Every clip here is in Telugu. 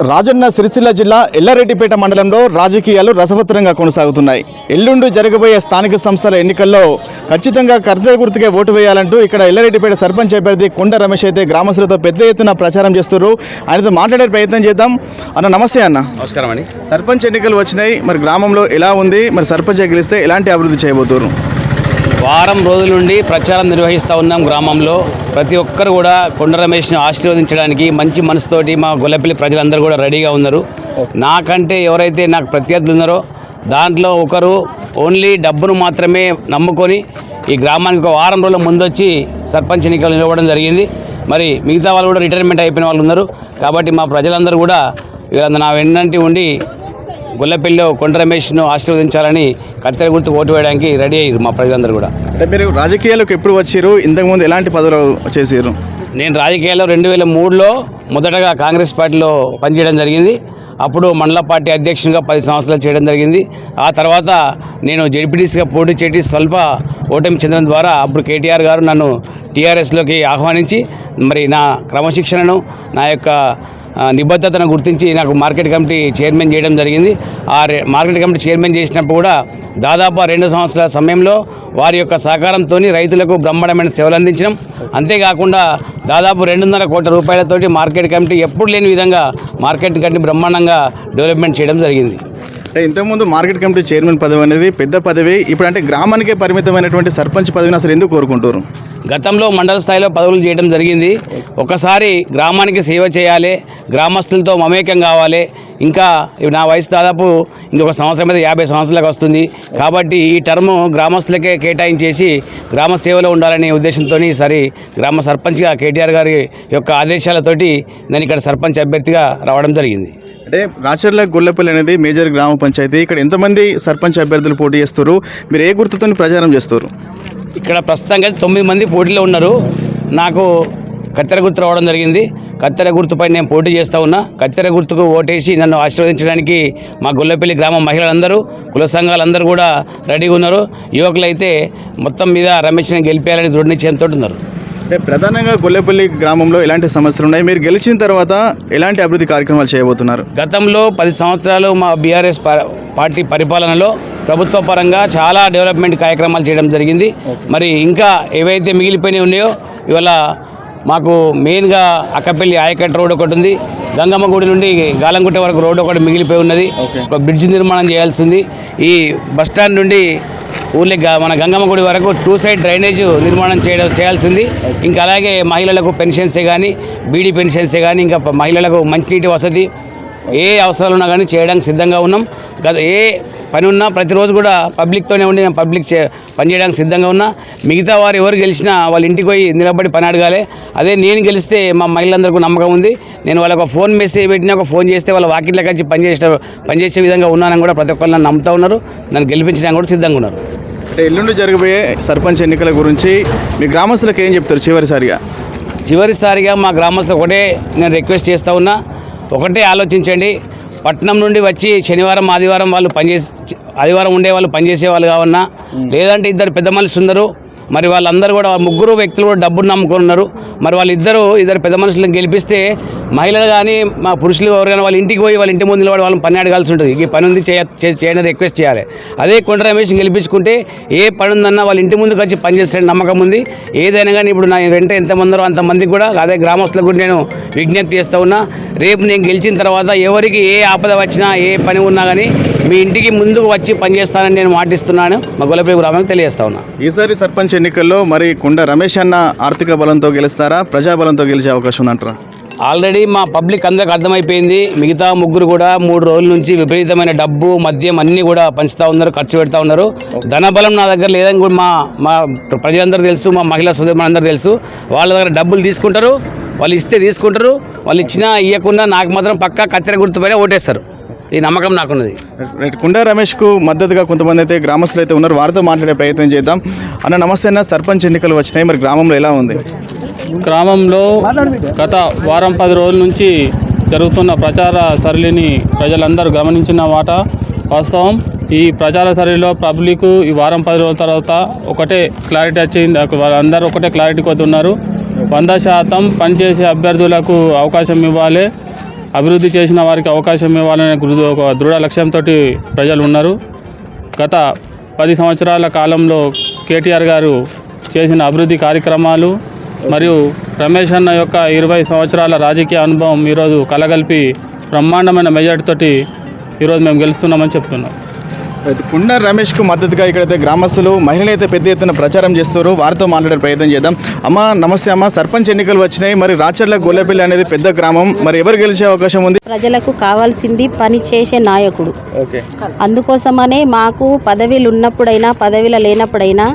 రాజన్న సిరిసిల్ల జిల్లా ఎల్లారెడ్డిపేట మండలంలో రాజకీయాలు రసవత్తరంగా కొనసాగుతున్నాయి. ఎల్లుండి జరగబోయే స్థానిక సంస్థల ఎన్నికల్లో ఖచ్చితంగా కర్తవ్య గుర్తుకే ఓటు వేయాలంటూ ఇక్కడ ఎల్లారెడ్డిపేట సర్పంచ్ అభ్యర్థి కొండ రమేష్ అయితే గ్రామస్తులతో పెద్ద ఎత్తున ప్రచారం చేస్తున్నారు. ఆయనతో మాట్లాడే ప్రయత్నం చేద్దాం. అన్న నమస్తే అన్న. నమస్కారం అండి. సర్పంచ్ ఎన్నికలు వచ్చినాయి, మరి గ్రామంలో ఎలా ఉంది, మరి సర్పంచ్ గెలిస్తే ఎలాంటి అభివృద్ధి చేయబోతున్నారు? వారం రోజుల నుండి ప్రచారం నిర్వహిస్తూ ఉన్నాం. గ్రామంలో ప్రతి ఒక్కరు కూడా కొండ రమేష్ను ఆశీర్వదించడానికి మంచి మనసుతోటి మా గొల్లపల్లి ప్రజలందరూ కూడా రెడీగా ఉన్నారు. నాకంటే ఎవరైతే నాకు ప్రత్యర్థులు ఉన్నారో దాంట్లో ఒకరు ఓన్లీ డబ్బును మాత్రమే నమ్ముకొని ఈ గ్రామానికి ఒక వారం రోజుల ముందు వచ్చి సర్పంచ్ ఎన్నికలు నిలవడం జరిగింది. మరి మిగతా వాళ్ళు కూడా రిటైర్మెంట్ అయిపోయిన వాళ్ళు ఉన్నారు. కాబట్టి మా ప్రజలందరూ కూడా నా వెన్నంటి ఉండి గొల్లపల్లిలో కొండ రమేష్ను ఆశీర్వదించాలని కత్తెర గుర్తు ఓటు వేయడానికి రెడీ అయ్యారు మా ప్రజలందరూ కూడా. అంటే మీరు రాజకీయాలకు ఎప్పుడు వచ్చారు? ఇంతకుముందు ఎలాంటి పదవులు చేసారు? నేను రాజకీయాల్లో 2003లో మొదటగా కాంగ్రెస్ పార్టీలో పనిచేయడం జరిగింది. అప్పుడు మండల పార్టీ అధ్యక్షునిగా 10 సంవత్సరాలు చేయడం జరిగింది. ఆ తర్వాత నేను జెడ్పీటీసీగా పోటీ చేసి స్వల్ప ఓటమి చెందడం ద్వారా అప్పుడు కేటీఆర్ గారు నన్ను టీఆర్ఎస్లోకి ఆహ్వానించి మరి నా క్రమశిక్షణను నా యొక్క నిబద్ధతను గుర్తించి నాకు మార్కెట్ కమిటీ చైర్మన్ చేయడం జరిగింది. ఆ మార్కెట్ కమిటీ చైర్మన్ చేసినప్పుడు కూడా దాదాపు 2 సంవత్సరాల సమయంలో వారి యొక్క సహకారంతో రైతులకు బ్రహ్మాండమైన సేవలు అందించడం, అంతేకాకుండా దాదాపు 2.5 కోట్ల రూపాయలతోటి మార్కెట్ కమిటీ ఎప్పుడు లేని విధంగా మార్కెట్ కమిటీ బ్రహ్మాండంగా డెవలప్మెంట్ చేయడం జరిగింది. అంటే ఇంతకుముందు మార్కెట్ కమిటీ చైర్మన్ పదవి అనేది పెద్ద పదవి, ఇప్పుడు అంటే గ్రామానికే పరిమితమైనటువంటి సర్పంచ్ పదవిని అసలు ఎందుకు కోరుకుంటారు? గతంలో మండల స్థాయిలో పదవులు చేయడం జరిగింది. ఒకసారి గ్రామానికి సేవ చేయాలి, గ్రామస్తులతో మమేకం కావాలి. ఇంకా నా వయసు దాదాపు ఇంకొక సంవత్సరం మీద 50 సంవత్సరాలకు వస్తుంది. కాబట్టి ఈ టర్ము గ్రామస్తులకే కేటాయించేసి గ్రామ సేవలో ఉండాలనే ఉద్దేశంతో ఈసారి గ్రామ సర్పంచ్గా కేటీఆర్ గారి యొక్క ఆదేశాలతోటి నేను ఇక్కడ సర్పంచ్ అభ్యర్థిగా రావడం జరిగింది. అంటే రాచర్ల గొల్లపల్లి అనేది మేజర్ గ్రామ పంచాయతీ. ఇక్కడ ఎంతమంది సర్పంచ్ అభ్యర్థులు పోటీ చేస్తారు? మీరు ఏ గుర్తుతో ప్రచారం చేస్తారు? ఇక్కడ ప్రస్తుతంగా 9 మంది పోటీలో ఉన్నారు. నాకు కత్తెర గుర్తు రావడం జరిగింది. కత్తెర గుర్తుపై నేను పోటీ చేస్తూ ఉన్నా. కత్తెర గుర్తుకు ఓటేసి నన్ను ఆశీర్వదించడానికి మా గొల్లపల్లి గ్రామ మహిళలందరూ, కుల సంఘాలందరూ కూడా రెడీగా ఉన్నారు. యువకులు అయితే మొత్తం మీద రమేష్ని గెలిపేయాలని దృఢ నిశ్చయంతో ఉన్నారు. అంటే ప్రధానంగా గొల్లపల్లి గ్రామంలో ఎలాంటి సమస్యలు ఉన్నాయి? మీరు గెలిచిన తర్వాత ఎలాంటి అభివృద్ధి కార్యక్రమాలు చేయబోతున్నారు? గతంలో 10 సంవత్సరాలు మా బీఆర్ఎస్ పార్టీ పరిపాలనలో ప్రభుత్వ పరంగా చాలా డెవలప్మెంట్ కార్యక్రమాలు చేయడం జరిగింది. మరి ఇంకా ఏవైతే మిగిలిపోయినవి ఉన్నాయో ఇవాళ మాకు మెయిన్గా అక్కపల్లి ఆయకట్ట రోడ్ ఒకటి ఉంది. గంగమ్మ గుడి నుండి గాలంగుట్ట వరకు రోడ్డు ఒకటి మిగిలిపోయి ఉన్నది. ఒక బ్రిడ్జ్ నిర్మాణం చేయాల్సింది. ఈ బస్టాండ్ నుండి ఊళ్ళో మన గంగమ్మ గుడి వరకు 2 సైడ్ డ్రైనేజ్ నిర్మాణం చేయాల్సింది. ఇంకా అలాగే మహిళలకు పెన్షన్సే కానీ, బీడీ పెన్షన్సే కానీ, ఇంకా మహిళలకు మంచినీటి వసతి, ఏ అవసరాలు ఉన్నా కానీ చేయడానికి సిద్ధంగా ఉన్నాం. ఏ పని ఉన్నా ప్రతిరోజు కూడా పబ్లిక్తోనే ఉండి నేను పనిచేయడానికి సిద్ధంగా ఉన్నా. మిగతా వారు ఎవరు గెలిచినా వాళ్ళ ఇంటికి పోయి నిలబడి పని అడగాలి. అదే నేను గెలిస్తే మా మహిళలందరికీ నమ్మకం ఉంది. నేను వాళ్ళకు ఫోన్ మెసేజ్ పెట్టినా, ఒక ఫోన్ చేస్తే వాళ్ళ వాకిట్లోకి వచ్చి పనిచేసే విధంగా ఉన్నానని కూడా ప్రతి ఒక్కరు నన్ను నమ్ముతూ ఉన్నారు. నన్ను గెలిపించడానికి కూడా సిద్ధంగా ఉన్నారు. అంటే ఎల్లుండి జరగబోయే సర్పంచ్ ఎన్నికల గురించి మీ గ్రామస్తులకు ఏం చెప్తారు? చివరిసారిగా మా గ్రామస్తులు ఒకటే నేను రిక్వెస్ట్ చేస్తూ ఉన్నా, ఒకటే ఆలోచించండి. పట్నం నుండి వచ్చి శనివారం ఆదివారం ఆదివారం ఉండే వాళ్ళు పనిచేసే వాళ్ళు కావన్నా, లేదంటే 2 పెద్ద మనుషులు ఉన్నారు. మరి వాళ్ళందరూ కూడా 3 వ్యక్తులు కూడా డబ్బును నమ్ముకొని ఉన్నారు. మరి వాళ్ళిద్దరు పెద్ద మనుషులను గెలిపిస్తే మహిళలు కానీ మా పురుషులు ఎవరు కానీ వాళ్ళ ఇంటికి పోయి వాళ్ళ ఇంటి ముందు నిలబడి వాళ్ళని పని అడగాల్సి ఉంటుంది. ఈ పని ఉంది చేయడానికి రిక్వెస్ట్ చేయాలి. అదే కొండ రమేష్ని గెలిపించుకుంటే ఏ పని ఉందన్నా వాళ్ళ ఇంటి ముందుకు వచ్చి పనిచేసే నమ్మకం ఉంది. ఏదైనా కానీ ఇప్పుడు నా వెంట ఎంతమంది అంతమందికి కూడా అదే గ్రామస్తులకు కూడా నేను విజ్ఞప్తి చేస్తూ ఉన్నా. రేపు నేను గెలిచిన తర్వాత ఎవరికి ఏ ఆపద వచ్చినా, ఏ పని ఉన్నా కానీ మీ ఇంటికి ముందుకు వచ్చి పనిచేస్తానని నేను మాటిస్తున్నాను. మా గొల్లపల్లి గ్రామానికి తెలియజేస్తా ఉన్నా. ఈసారి సర్పంచ్ ఎన్నికల్లో మరి కొండ రమేష్ అన్న ఆర్థిక బలంతో గెలుస్తారా, ప్రజాబలంతో గెలిచే అవకాశం ఉందంటారా? ఆల్రెడీ మా పబ్లిక్ అందరికి అర్థమైపోయింది. మిగతా 3 కూడా 3 రోజుల నుంచి విపరీతమైన డబ్బు, మద్యం అన్నీ కూడా పంచుతూ ఉన్నారు, ఖర్చు పెడతా ఉన్నారు. ధనబలం నా దగ్గర లేదని కూడా మా ప్రజలందరూ తెలుసు, మా మహిళా సోదరులందరూ తెలుసు. వాళ్ళ దగ్గర డబ్బులు తీసుకుంటారు, వాళ్ళు ఇస్తే తీసుకుంటారు, వాళ్ళు ఇచ్చినా ఇవ్వకుండా నాకు మాత్రం పక్కా కత్తెర గుర్తుపైన ఓటేస్తారు. ఈ నమ్మకం నాకున్నది. కొండ రమేష్కు మద్దతుగా కొంతమంది అయితే గ్రామస్తులు అయితే ఉన్నారు. వారితో మాట్లాడే ప్రయత్నం చేద్దాం. అన్న నమస్తే అన్న. సర్పంచ్ ఎన్నికలు వచ్చినాయి, మరి గ్రామంలో ఎలా ఉంది? గ్రామంలో గత వారం 10 రోజుల నుంచి జరుగుతున్న ప్రచార సరళిని ప్రజలందరూ గమనించిన మాట వాస్తవం. ఈ ప్రచార సరళిలో పబ్లిక్ ఈ వారం 10 రోజుల తర్వాత ఒకటే క్లారిటీ వచ్చింది. వాళ్ళందరూ ఒకటే క్లారిటీ కొద్ది ఉన్నారు. 100% పనిచేసే అభ్యర్థులకు అవకాశం ఇవ్వాలి. అభివృద్ధి చేసిన వారికి అవకాశం ఇవ్వాలనే ఒక దృఢ లక్ష్యంతో ప్రజలు ఉన్నారు. గత 10 సంవత్సరాల కాలంలో కేటీఆర్ గారు చేసిన అభివృద్ధి కార్యక్రమాలు మరియు రమేష్ అన్న యొక్క 20 సంవత్సరాల రాజకీయ అనుభవం ఈరోజు కలగలిపి బ్రహ్మాండమైన మెజార్టీతోటి ఈరోజు మేము గెలుస్తున్నామని చెప్తున్నాం. అయితే కుండ రమేష్కు మద్దతుగా ఇక్కడైతే గ్రామస్తులు మహిళలు అయితే పెద్ద ఎత్తున ప్రచారం చేస్తారు. వారితో మాట్లాడే ప్రయత్నం చేద్దాం. అమ్మ నమస్తే అమ్మ, సర్పంచ్ ఎన్నికలు వచ్చినాయి. మరి రాచర్ల గొల్లపల్లి అనేది పెద్ద గ్రామం, మరి ఎవరు గెలిచే అవకాశం ఉంది? ప్రజలకు కావాల్సింది పని చేసే నాయకుడు. ఓకే, అందుకోసమనే మాకు పదవిలు ఉన్నప్పుడైనా పదవిలో లేనప్పుడైనా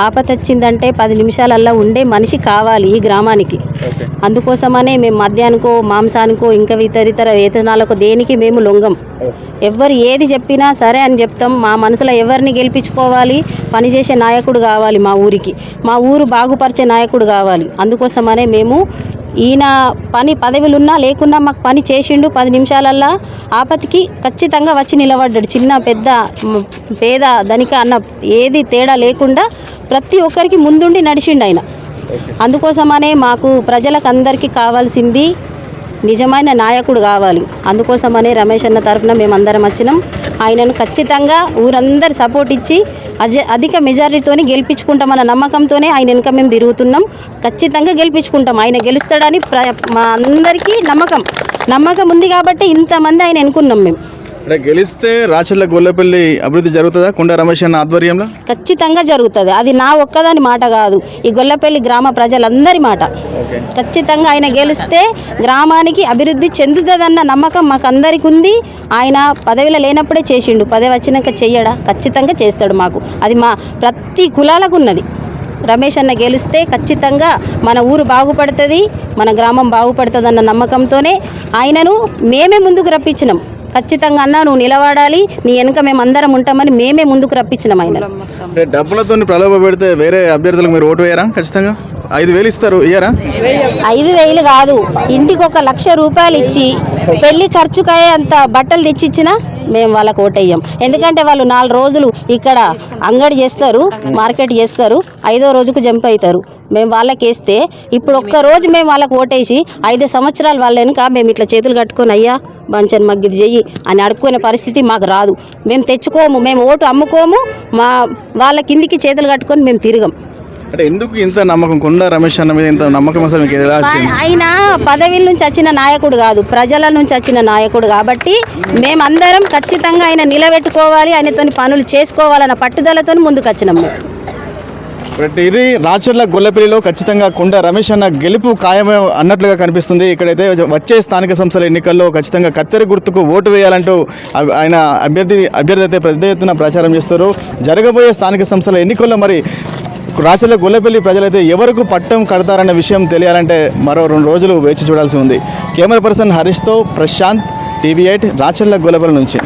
ఆపతొచ్చిందంటే 10 నిమిషాలల్లో ఉండే మనిషి కావాలి ఈ గ్రామానికి. అందుకోసమనే మేము మద్యానికో మాంసానికో ఇంకా ఇతరితర వేతనాలకు దేనికి మేము లొంగం. ఎవరు ఏది చెప్పినా సరే అని చెప్తాం. మా మనసులో ఎవరిని గెలిపించుకోవాలి, పనిచేసే నాయకుడు కావాలి మా ఊరికి, మా ఊరు బాగుపరిచే నాయకుడు కావాలి. అందుకోసమనే మేము ఈయన పదవులు ఉన్నా లేకున్నా మాకు పని చేసిండు. 10 నిమిషాలల్లో ఆపత్తికి ఖచ్చితంగా వచ్చి నిలబడ్డాడు. చిన్న పెద్ద పేద ధనిక అన్న ఏది తేడా లేకుండా ప్రతి ఒక్కరికి ముందుండి నడిచిండు ఆయన. అందుకోసమనే మాకు ప్రజలకు అందరికీ కావాల్సింది నిజమైన నాయకుడు కావాలి. అందుకోసమనే రమేష్ అన్న తరఫున మేమందరం వచ్చినాం. ఆయనను ఖచ్చితంగా ఊరందరు సపోర్ట్ ఇచ్చి అధిక మెజారిటీతోని గెలిపించుకుంటామన్న నమ్మకంతోనే ఆయన వెనుక మేము తిరుగుతున్నాం. ఖచ్చితంగా గెలిపించుకుంటాం. ఆయన గెలుస్తాడని మా అందరికీ నమ్మకం ఉంది కాబట్టి ఇంతమంది ఆయన ఎన్నుకున్నాం మేము. ఇక్కడ గెలిస్తే రాచర్ల గొల్లపల్లి అభివృద్ధి జరుగుతుందా కుండ రమేష్ అన్న ఆధ్వర్యంలో? ఖచ్చితంగా జరుగుతుంది. అది నా ఒక్కదాని మాట కాదు, ఈ గొల్లపల్లి గ్రామ ప్రజలందరి మాట. ఖచ్చితంగా ఆయన గెలిస్తే గ్రామానికి అభివృద్ధి చెందుతుందన్న నమ్మకం మాకు అందరికి ఉంది. ఆయన పదవిలో లేనప్పుడే చేసిండు, పదవి వచ్చినాక చెయ్యడా? ఖచ్చితంగా చేస్తాడు. మాకు అది మా ప్రతి కులాలకు ఉన్నది. రమేష్ అన్న గెలిస్తే ఖచ్చితంగా మన ఊరు బాగుపడుతుంది, మన గ్రామం బాగుపడుతుంది అన్న నమ్మకంతోనే ఆయనను మేమే ముందుకు రప్పించినాం. ఖచ్చితంగా అన్న నువ్వు నిలబడాలి, నీ వెనుక మేము అందరం ఉంటామని మేమే ముందుకు రప్పించినాం ఆయన. అంటే డబ్బులతో ప్రలోభ పెడితే వేరే అభ్యర్థులకు మీరు ఓటు వేయరా? ఖచ్చితంగా 5,000 ఇస్తారు, ఇయ్యరా? 5,000 కాదు, ఇంటికి 1,00,000 రూపాయలు ఇచ్చి పెళ్లి ఖర్చుకయ్యే అంత బట్టలు తెచ్చిచ్చినా మేము వాళ్ళకు ఓటేయం. ఎందుకంటే వాళ్ళు 4 రోజులు ఇక్కడ అంగడి చేస్తారు, మార్కెట్ చేస్తారు, 5వ రోజుకు జంప్ అవుతారు. మేము వాళ్ళకి వేస్తే ఇప్పుడు ఒక్కరోజు మేము వాళ్ళకు ఓటేసి 5 సంవత్సరాలు వాళ్ళ వెనుక మేము ఇట్లా చేతులు కట్టుకొని అయ్యా బంచన్ మగ్గిది చెయ్యి అని అడుక్కునే పరిస్థితి మాకు రాదు. మేము తెచ్చుకోము, మేము ఓటు అమ్ముకోము, వాళ్ళ కిందికి చేతులు కట్టుకొని మేము తిరగం. అంటే ఎందుకు ఇంత నమ్మకం కుండ రమేష్ అన్న మీద? ఇంత నమ్మకం అసలు మీకు ఎలా వచ్చింది? ఆయన పదవిల నుంచి వచ్చిన నాయకుడు కాదు, ప్రజల నుంచి వచ్చిన నాయకుడు కాబట్టి మేమందరం ఖచ్చితంగా ఆయన నిలబెట్టుకోవాలి, ఆయనతో పనులు చేసుకోవాలన్న పట్టుదలతో ముందుకు వచ్చినాం మేము. ఇది రాచర్ల గొల్లపల్లిలో ఖచ్చితంగా కుండ రమేష్ అన్న గెలుపు ఖాయమే అన్నట్లుగా కనిపిస్తుంది. ఇక్కడైతే వచ్చే స్థానిక సంస్థల ఎన్నికల్లో ఖచ్చితంగా కత్తెర గుర్తుకు ఓటు వేయాలంటూ ఆయన అభ్యర్థి అయితే పెద్ద ఎత్తున ప్రచారం చేస్తారు. జరగబోయే స్థానిక సంస్థల ఎన్నికల్లో మరి రాచర్ల గొల్లపల్లి ప్రజలైతే ఎవరికి పట్టం కడతారన్న విషయం తెలియాలంటే మరో 2 రోజులు వేచి చూడాల్సి ఉంది. కెమెరా పర్సన్ హరీష్తో ప్రశాంత్, TV8 రాచర్ల గొల్లపల్లి నుంచి.